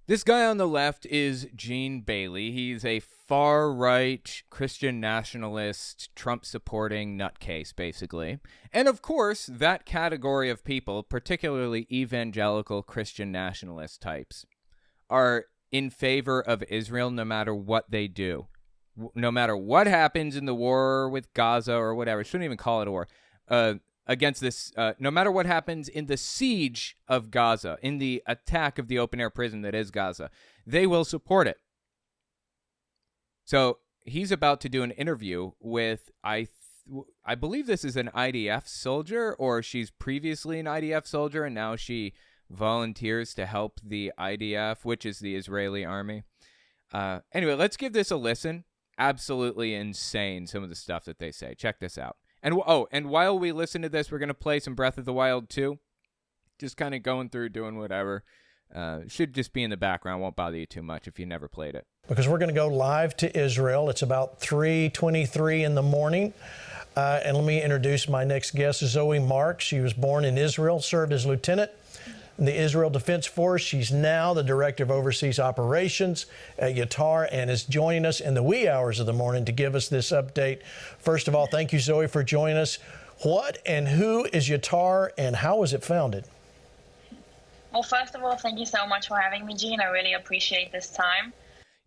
This guy on the left is Gene Bailey. He's a far-right Christian nationalist, Trump-supporting nutcase, basically. And of course, that category of people, particularly evangelical Christian nationalist types, are in favor of Israel no matter what they do. No matter what happens in the war with Gaza or whatever, shouldn't even call it a war, against this, no matter what happens in the siege of Gaza, in the attack of the open-air prison that is Gaza, they will support it. So he's about to do an interview with, I believe this is an IDF soldier, or she's previously an IDF soldier, and now she volunteers to help the IDF, which is the Israeli army. Anyway, let's give this a listen. Absolutely insane, some of the stuff that they say. Check this out. And while we listen to this, we're going to play some Breath of the Wild 2. Just kind of going through, doing whatever. Should just be in the background. Won't bother you too much if you never played it. Because we're going to go live to Israel. It's about 3:23 in the morning. And let me introduce my next guest, Zoe Marks. She was born in Israel, served as lieutenant in the Israel Defense Force. She's now the Director of Overseas Operations at Yatar and is joining us in the wee hours of the morning to give us this update. First of all, thank you, Zoe, for joining us. What and who is Yatar and how was it founded? Well, first of all, thank you so much for having me, Gene. I really appreciate this time.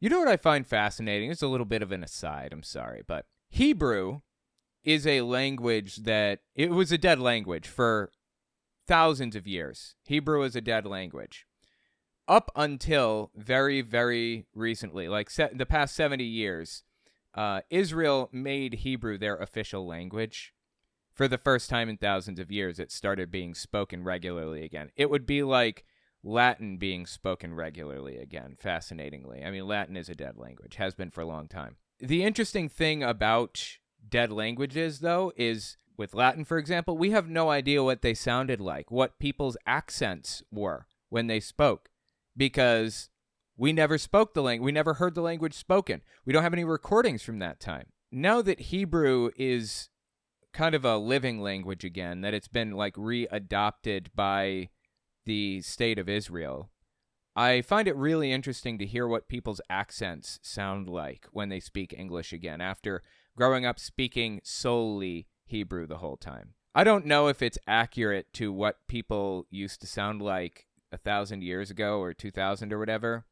You know what I find fascinating? It's a little bit of an aside, I'm sorry, but Hebrew is a language that, it was a dead language for thousands of years. Hebrew is a dead language. Up until very, very recently, like the past 70 years, Israel made Hebrew their official language. For the first time in thousands of years, it started being spoken regularly again. It would be like Latin being spoken regularly again, fascinatingly. I mean, Latin is a dead language, has been for a long time. The interesting thing about dead languages, though, is with Latin, for example, we have no idea what they sounded like, what people's accents were when they spoke, because we never spoke the language. We never heard the language spoken. We don't have any recordings from that time. Now that Hebrew is kind of a living language again, that it's been like readopted by the state of Israel, I find it really interesting to hear what people's accents sound like when they speak English again after growing up speaking solely Hebrew the whole time. I don't know if it's accurate to what people used to sound like 1,000 years ago or 2,000 or whatever,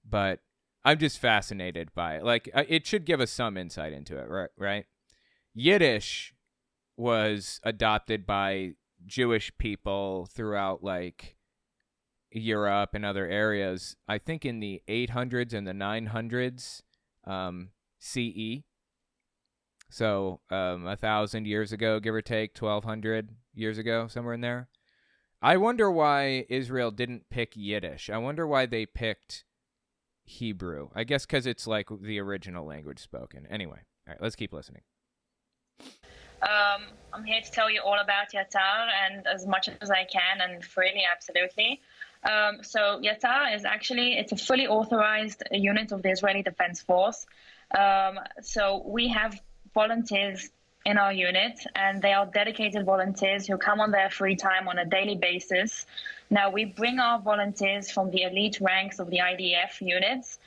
but I'm just fascinated by it. Like, it should give us some insight into it, right? Yiddish was adopted by Jewish people throughout, like, Europe and other areas, I think in the 800s and the 900s CE. So 1,000 years ago, give or take, 1,200 years ago, somewhere in there. I wonder why Israel didn't pick Yiddish. I wonder why they picked Hebrew. I guess because it's like the original language spoken. Anyway, all right, let's keep listening. I'm here to tell you all about Yatar, and as much as I can, and freely, absolutely. So Yatar is it's a fully authorized unit of the Israeli Defense Force. So we have volunteers in our unit, and they are dedicated volunteers who come on their free time on a daily basis. Now, we bring our volunteers from the elite ranks of the IDF units.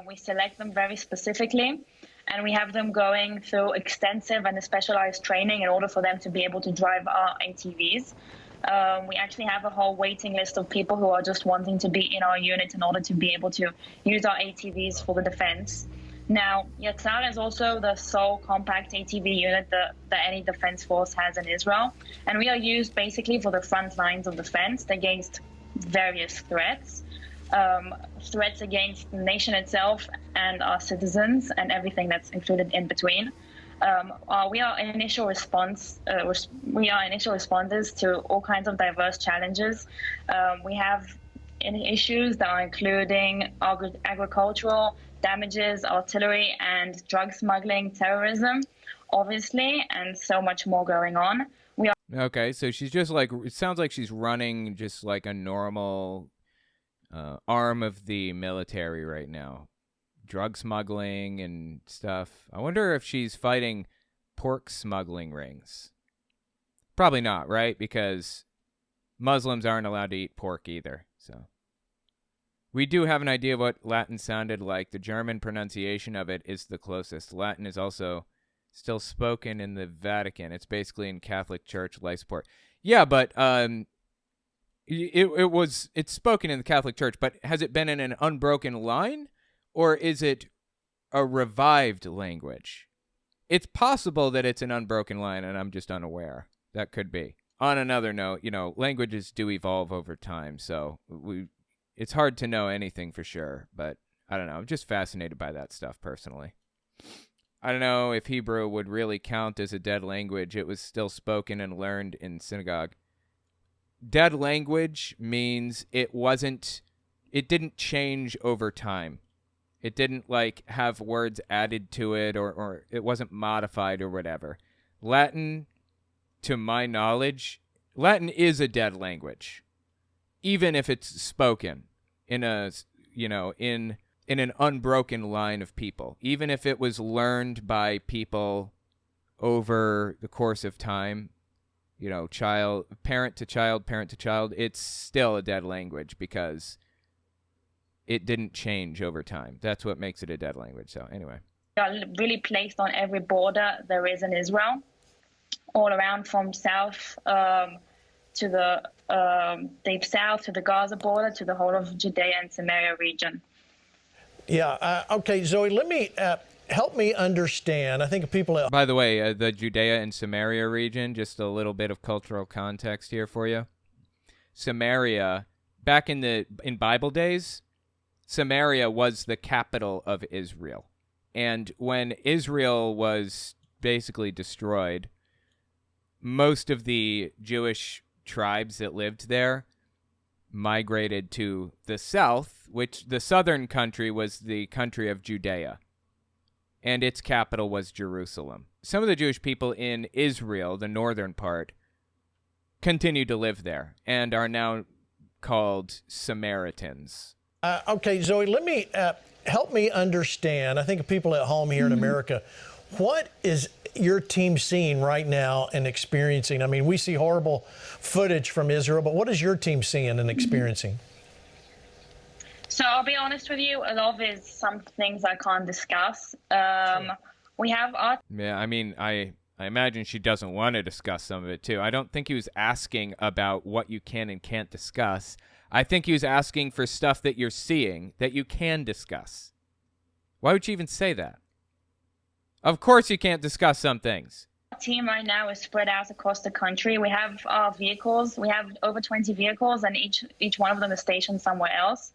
We select them very specifically, and we have them going through extensive and specialized training in order for them to be able to drive our ATVs. We actually have a whole waiting list of people who are just wanting to be in our unit in order to be able to use our ATVs for the defense. Now, Yatar is also the sole compact ATV unit that any defense force has in Israel, and we are used basically for the front lines of defense against various threats. Threats against the nation itself and our citizens and everything that's included in between. We are initial responders to all kinds of diverse challenges. We have issues that are including agricultural damages, artillery, and drug smuggling, terrorism, obviously, and so much more going on. Okay, so she's just like, it sounds like she's running just like a normal arm of the military right now. Drug smuggling and stuff. I wonder if she's fighting pork smuggling rings. Probably not, right? Because Muslims aren't allowed to eat pork either. So We do have an idea of what Latin sounded like. The German pronunciation of it is the closest. Latin is also still spoken in the Vatican. It's basically in Catholic Church life support. Yeah, but it's spoken in the Catholic Church, but has it been in an unbroken line, or is it a revived language? It's possible that it's an unbroken line, and I'm just unaware. That could be. On another note, languages do evolve over time, so it's hard to know anything for sure, but I don't know. I'm just fascinated by that stuff personally. I don't know if Hebrew would really count as a dead language. It was still spoken and learned in synagogue. Dead language means it didn't change over time. It didn't have words added to it or it wasn't modified or whatever. Latin, to my knowledge, Latin is a dead language, even if it's spoken in in an unbroken line of people. Even if it was learned by people over the course of time, parent to child, it's still a dead language because it didn't change over time. That's what makes it a dead language. So anyway. They are really placed on every border there is in Israel, all around from south to the deep south to the Gaza border to the whole of Judea and Samaria region. Yeah. Okay, Zoe, let me help me understand. I think people. By the way, the Judea and Samaria region, just a little bit of cultural context here for you. Samaria, back in Bible days, Samaria was the capital of Israel. And when Israel was basically destroyed, most of the Jewish tribes that lived there migrated to the south, which the southern country was the country of Judea, and its capital was Jerusalem. Some of the Jewish people in Israel, the northern part, continued to live there and are now called Samaritans. Okay, Zoe, let me help me understand. I think people at home here in America, what is your team seeing right now and experiencing? I mean, we see horrible footage from Israel, but what is your team seeing and experiencing? So I'll be honest with you, a lot of it is some things I can't discuss. We have our... Yeah, I mean, I imagine she doesn't want to discuss some of it, too. I don't think he was asking about what you can and can't discuss. I think he was asking for stuff that you're seeing that you can discuss. Why would you even say that? Of course you can't discuss some things. Our team right now is spread out across the country. We have our vehicles. We have over 20 vehicles, and each one of them is stationed somewhere else.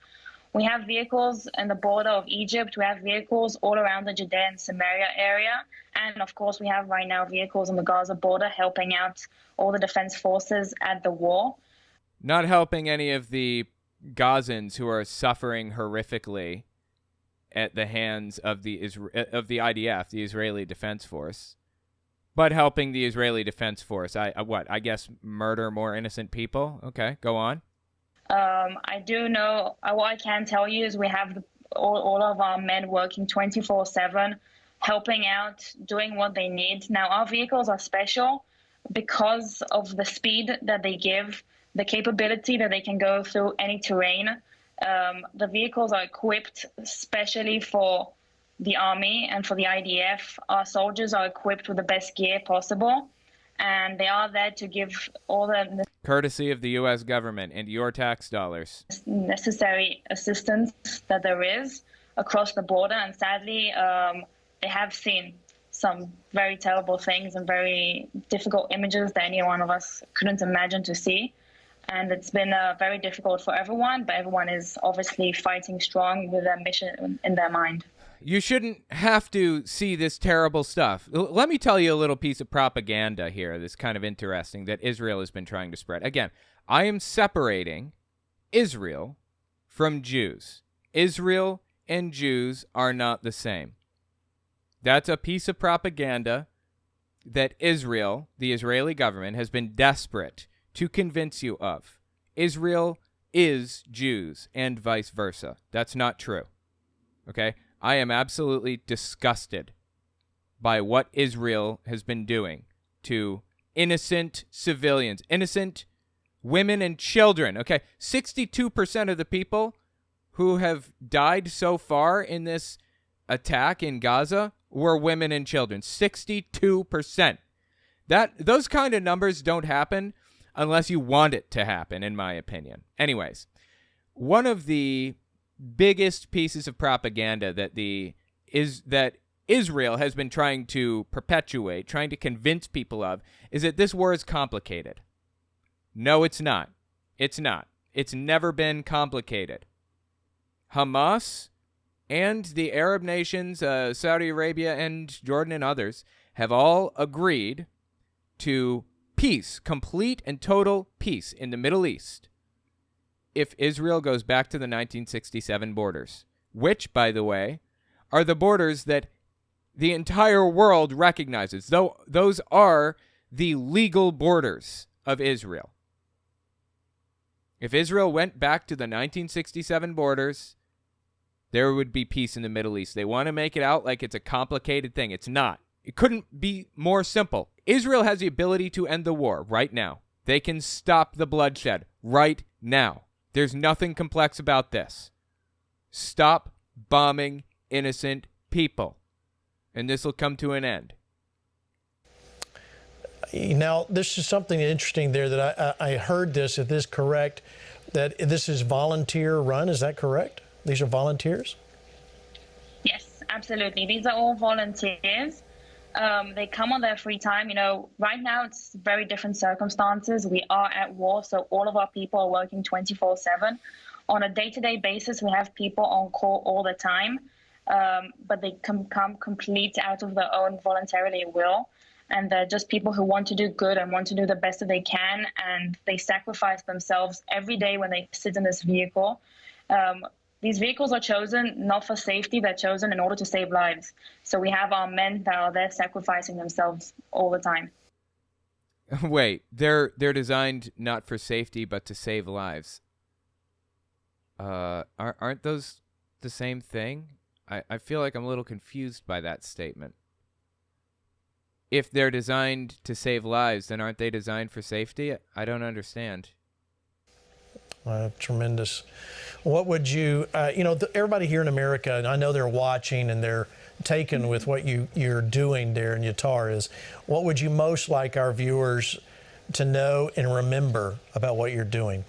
We have vehicles in the border of Egypt. We have vehicles all around the Judea and Samaria area. And, of course, we have right now vehicles on the Gaza border helping out all the defense forces at the war. Not helping any of the Gazans who are suffering horrifically at the hands of the IDF, the Israeli Defense Force, but helping the Israeli Defense Force. I guess murder more innocent people? Okay, go on. I do know, what I can tell you is we have all of our men working 24/7, helping out, doing what they need. Now, our vehicles are special because of the speed that they give, the capability that they can go through any terrain. The vehicles are equipped specially for the army and for the IDF. Our soldiers are equipped with the best gear possible, and they are there to give all the courtesy of the U.S. government and your tax dollars necessary assistance that there is across the border. And sadly, they have seen some very terrible things and very difficult images that any one of us couldn't imagine to see. And it's been very difficult for everyone, but everyone is obviously fighting strong with their mission in their mind. You shouldn't have to see this terrible stuff. Let me tell you a little piece of propaganda here that's kind of interesting that Israel has been trying to spread. Again, I am separating Israel from Jews. Israel and Jews are not the same. That's a piece of propaganda that Israel, the Israeli government, has been desperate to convince you of. Israel is Jews and vice versa. That's not true. Okay? I am absolutely disgusted by what Israel has been doing to innocent civilians, innocent women and children. Okay? 62% of the people who have died so far in this attack in Gaza were women and children. 62%. Those kind of numbers don't happen unless you want it to happen, in my opinion. Anyways, one of the biggest pieces of propaganda that Israel has been trying to perpetuate, trying to convince people of, is that this war is complicated. No, it's not. It's not. It's never been complicated. Hamas and the Arab nations, Saudi Arabia and Jordan and others, have all agreed to peace, complete and total peace in the Middle East, if Israel goes back to the 1967 borders, which, by the way, are the borders that the entire world recognizes. Though those are the legal borders of Israel. If Israel went back to the 1967 borders, there would be peace in the Middle East. They want to make it out like it's a complicated thing. It's not. It couldn't be more simple. Israel has the ability to end the war right now. They can stop the bloodshed right now. There's nothing complex about this. Stop bombing innocent people, and this will come to an end. Now, this is something interesting there that I heard this, if this is correct, that this is volunteer run. Is that correct? These are volunteers? Yes, absolutely. These are all volunteers. They come on their free time. Right now it's very different circumstances. We are at war, so all of our people are working 24/7. On a day-to-day basis, we have people on call all the time, but they come complete out of their own voluntarily will. And they're just people who want to do good and want to do the best that they can. And they sacrifice themselves every day when they sit in this vehicle. These vehicles are chosen not for safety, they're chosen in order to save lives. So we have our men that are there sacrificing themselves all the time. Wait, they're designed not for safety, but to save lives. Aren't those the same thing? I feel like I'm a little confused by that statement. If they're designed to save lives, then aren't they designed for safety? I don't understand. Tremendous. What would you, everybody here in America, and I know they're watching and they're taken with what you're doing there in Yatar, is what would you most like our viewers to know and remember about what you're doing?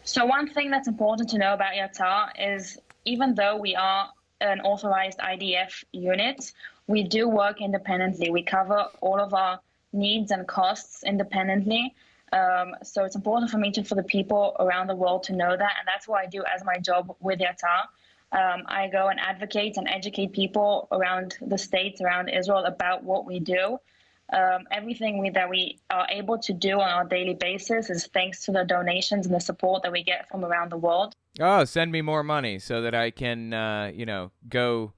So one thing that's important to know about Yatar is even though we are an authorized IDF unit, we do work independently. We cover all of our needs and costs independently. So it's important for the people around the world to know that. And that's what I do as my job with Yatar. I go and advocate and educate people around the states, around Israel, about what we do. Everything that we are able to do on a daily basis is thanks to the donations and the support that we get from around the world. Oh, send me more money so that I can, go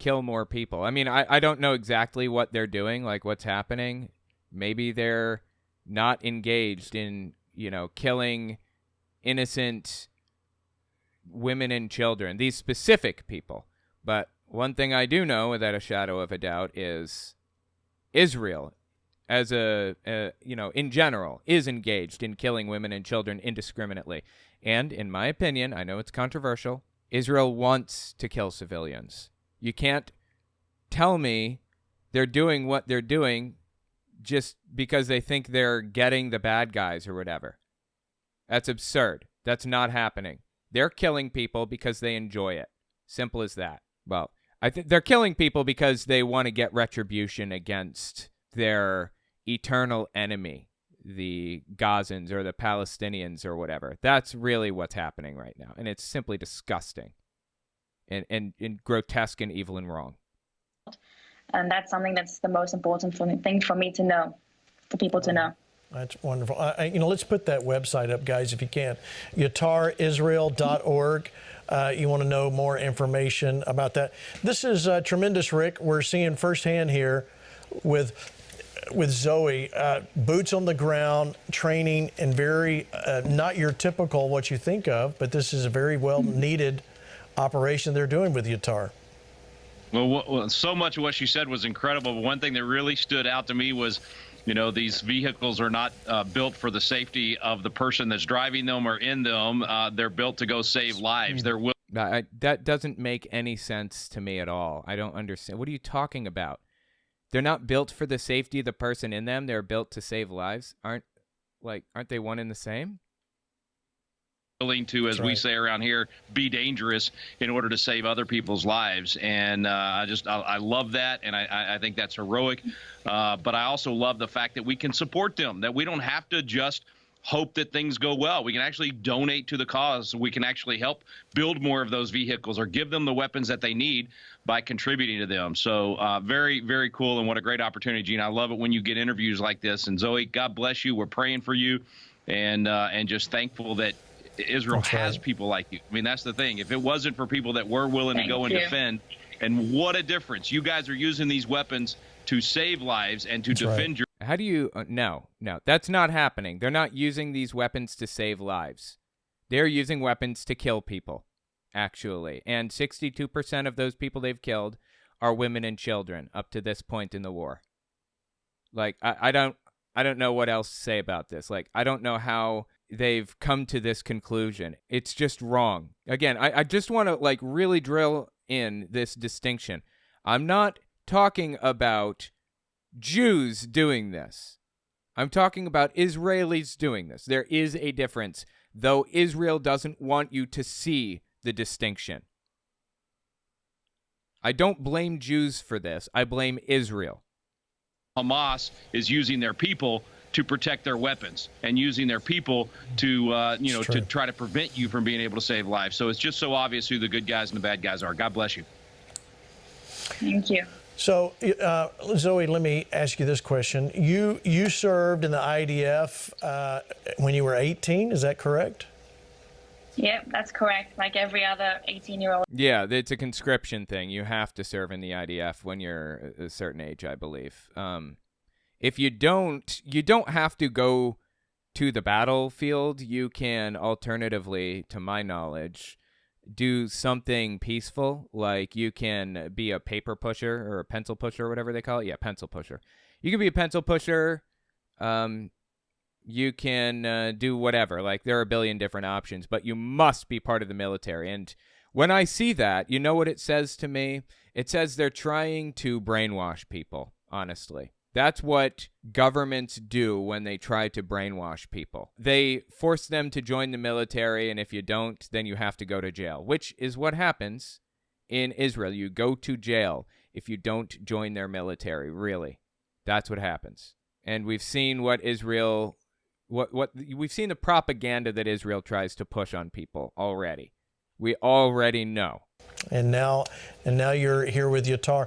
kill more people. I mean, I don't know exactly what they're doing, like what's happening. Maybe they're not engaged in, killing innocent women and children, these specific people. But one thing I do know without a shadow of a doubt is Israel, as in general, is engaged in killing women and children indiscriminately. And in my opinion, I know it's controversial, Israel wants to kill civilians. You can't tell me they're doing what they're doing just because they think they're getting the bad guys or whatever. That's absurd. That's not happening. They're killing people because they enjoy it. Simple as that. Well, I think they're killing people because they want to get retribution against their eternal enemy, the Gazans or the Palestinians or whatever. That's really what's happening right now. And it's simply disgusting and grotesque and evil and wrong. And that's something that's the most important thing for me to know, for people to know. That's wonderful. Let's put that website up, guys, if you can. YatarIsrael.org. You want to know more information about that. This is tremendous, Rick. We're seeing firsthand here with Zoe, boots on the ground, training, and very not your typical what you think of, but this is a very well needed operation they're doing with Yatar. Well, so much of what she said was incredible. But one thing that really stood out to me was These vehicles are not built for the safety of the person that's driving them or in them. They're built to go save lives. That doesn't make any sense to me at all. I don't understand. What are you talking about? They're not built for the safety of the person in them. They're built to save lives. Aren't they one and the same? Willing to, as we say around here, be dangerous in order to save other people's lives. And I love that, and I think that's heroic. But I also love the fact that we can support them, that we don't have to just hope that things go well. We can actually donate to the cause. We can actually help build more of those vehicles or give them the weapons that they need by contributing to them. So very, very cool, and what a great opportunity, Gene. I love it when you get interviews like this. And Zoe, God bless you. We're praying for you, and just thankful that Israel has people like you. I mean, that's the thing. If it wasn't for people that were willing to go and defend, and what a difference. You guys are using these weapons to save lives and to defend your... How do you... No, that's not happening. They're not using these weapons to save lives. They're using weapons to kill people, actually. And 62% of those people they've killed are women and children up to this point in the war. Like, I don't know what else to say about this. Like, I don't know how they've come to this conclusion. It's just wrong. Again, I just want to really drill in this distinction. I'm not talking about Jews doing this. I'm talking about Israelis doing this. There is a difference, though Israel doesn't want you to see the distinction. I don't blame Jews for this. I blame Israel. Hamas is using their people to protect their weapons and using their people to, to try to prevent you from being able to save lives. So it's just so obvious who the good guys and the bad guys are. God bless you. Thank you. So, Zoe, let me ask you this question. You served in the IDF when you were 18, is that correct? Yep, that's correct. Like every other 18-year-old. Yeah, it's a conscription thing. You have to serve in the IDF when you're a certain age, I believe. If you don't have to go to the battlefield. You can alternatively, to my knowledge, do something peaceful, like you can be a paper pusher or a pencil pusher or whatever they call it. Yeah, pencil pusher. You can be a pencil pusher. You can do whatever. Like, there are a billion different options, but you must be part of the military. And when I see that, you know what it says to me? It says they're trying to brainwash people, honestly. That's what governments do when they try to brainwash people. They force them to join the military, and if you don't, then you have to go to jail, which is what happens in Israel. You go to jail if you don't join their military, really. That's what happens. And we've seen what Israel... we've seen the propaganda that Israel tries to push on people already. We already know. And now you're here with Yatar.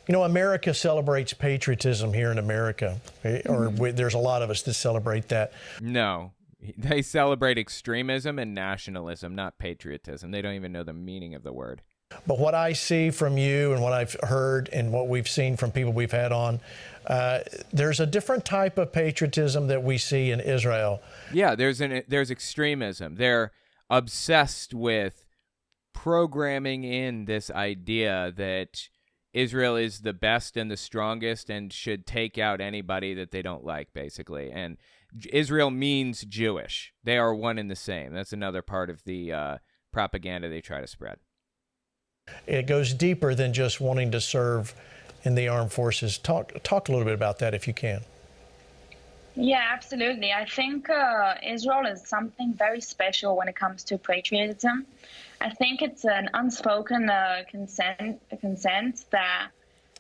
America celebrates patriotism here in America, or there's a lot of us that celebrate that. No, they celebrate extremism and nationalism, not patriotism. They don't even know the meaning of the word. But what I see from you and what I've heard and what we've seen from people we've had on, there's a different type of patriotism that we see in Israel. Yeah, there's extremism. They're obsessed with programming in this idea that Israel is the best and the strongest and should take out anybody that they don't like, basically. And Israel means Jewish. They are one and the same. That's another part of the propaganda they try to spread. It goes deeper than just wanting to serve in the armed forces. Talk a little bit about that if you can. Yeah, absolutely. I think Israel is something very special when it comes to patriotism. I think it's an unspoken consent that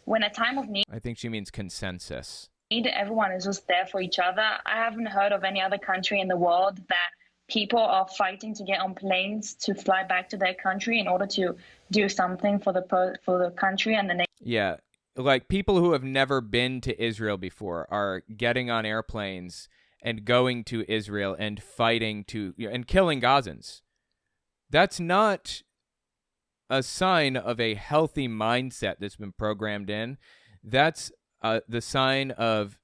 when a time of need... I think she means consensus. Everyone is just there for each other. I haven't heard of any other country in the world that people are fighting to get on planes to fly back to their country in order to do something for the country and the nation. Yeah, like people who have never been to Israel before are getting on airplanes and going to Israel and fighting and killing Gazans. That's not a sign of a healthy mindset that's been programmed in. That's the sign of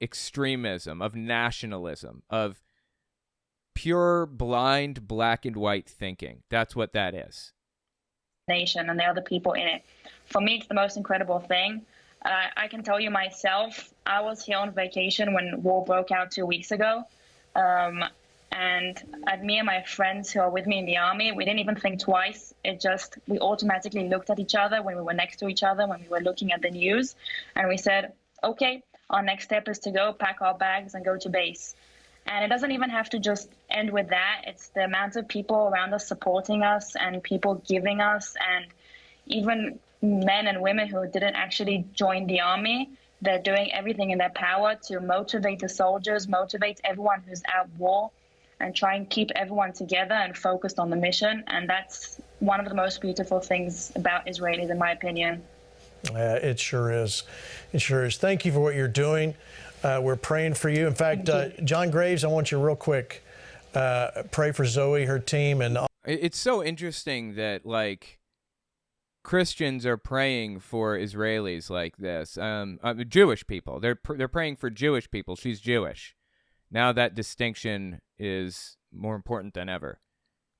extremism, of nationalism, of pure, blind, black and white thinking. That's what that is. Nation and the other people in it. For me, it's the most incredible thing. I can tell you myself, I was here on vacation when war broke out 2 weeks ago. And at me and my friends who are with me in the army, we didn't even think twice. We automatically looked at each other when we were next to each other, when we were looking at the news. And we said, okay, our next step is to go pack our bags and go to base. And it doesn't even have to just end with that. It's the amount of people around us supporting us and people giving us, and even men and women who didn't actually join the army. They're doing everything in their power to motivate the soldiers, motivate everyone who's at war, and try and keep everyone together and focused on the mission. And that's one of the most beautiful things about Israelis, in my opinion. It sure is. It sure is. Thank you for what you're doing. We're praying for you. In fact, John Graves, I want you real quick, pray for Zoe, her team. And it's so interesting that, like, Christians are praying for Israelis like this. Jewish people. They're praying for Jewish people. She's Jewish. Now that distinction is more important than ever.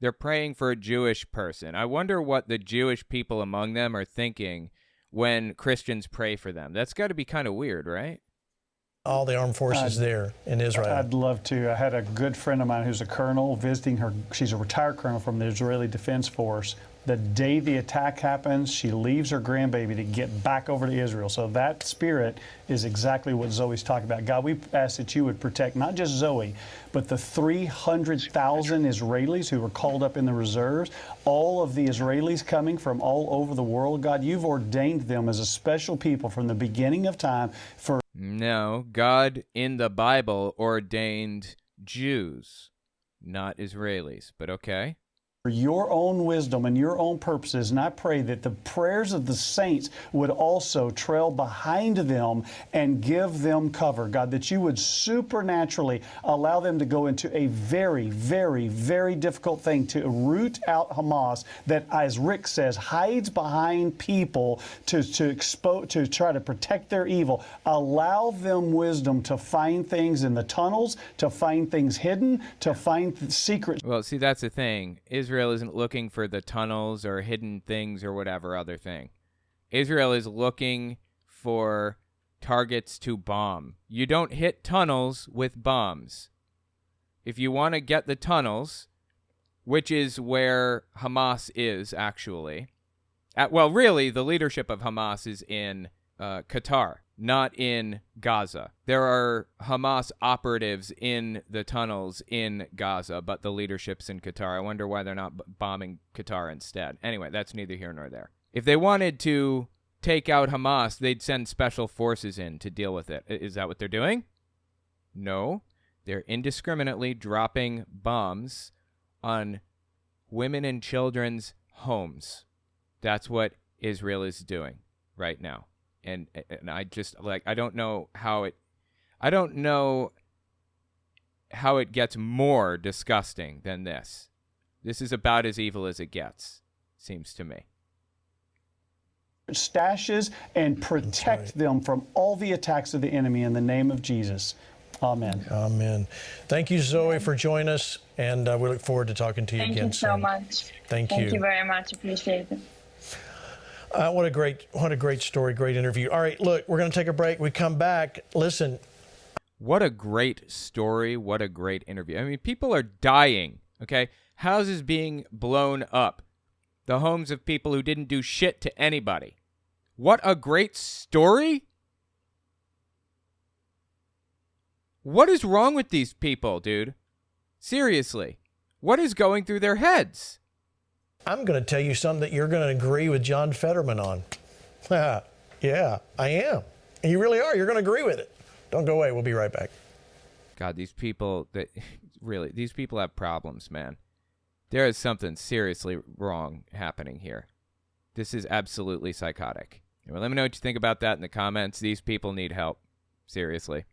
They're praying for a Jewish person. I wonder what the Jewish people among them are thinking when Christians pray for them. That's got to be kind of weird, right? All the armed forces there in Israel. I'd love to. I had a good friend of mine who's a colonel visiting her. She's a retired colonel from the Israeli Defense Force. The day the attack happens, she leaves her grandbaby to get back over to Israel. So that spirit is exactly what Zoe's talking about. God, we ask that you would protect not just Zoe, but the 300,000 Israelis who were called up in the reserves, all of the Israelis coming from all over the world. God, you've ordained them as a special people from the beginning of time for... No, God in the Bible ordained Jews, not Israelis, but okay. For your own wisdom and your own purposes, and I pray that the prayers of the saints would also trail behind them and give them cover. God, that you would supernaturally allow them to go into a very, very, very difficult thing to root out Hamas that, as Rick says, hides behind people to try to protect their evil. Allow them wisdom to find things in the tunnels, to find things hidden, to find secrets. Well, see, that's the thing. Israel isn't looking for the tunnels or hidden things or whatever other thing. Israel is looking for targets to bomb. You don't hit tunnels with bombs. If you want to get the tunnels, which is where Hamas is actually, really, the leadership of Hamas is in Qatar, not in Gaza. There are Hamas operatives in the tunnels in Gaza, but the leadership's in Qatar. I wonder why they're not bombing Qatar instead. Anyway, that's neither here nor there. If they wanted to take out Hamas, they'd send special forces in to deal with it. Is that what they're doing? No. They're indiscriminately dropping bombs on women and children's homes. That's what Israel is doing right now. And I just, like, I don't know how it gets more disgusting than this. This is about as evil as it gets, seems to me. Stashes and protect them from all the attacks of the enemy in the name of Jesus. Amen. Amen. Thank you, Zoe, for joining us, and we look forward to talking to you again soon. Thank you so much. Thank you. Thank you very much. Appreciate it. What a great story, great interview. All right, look, we're going to take a break. We come back. Listen. What a great story. What a great interview. I mean, people are dying, okay? Houses being blown up. The homes of people who didn't do shit to anybody. What a great story. What is wrong with these people, dude? Seriously. What is going through their heads? I'm going to tell you something that you're going to agree with John Fetterman on. Yeah, I am. And you really are. You're going to agree with it. Don't go away. We'll be right back. God, these people have problems, man. There is something seriously wrong happening here. This is absolutely psychotic. Well, let me know what you think about that in the comments. These people need help. Seriously.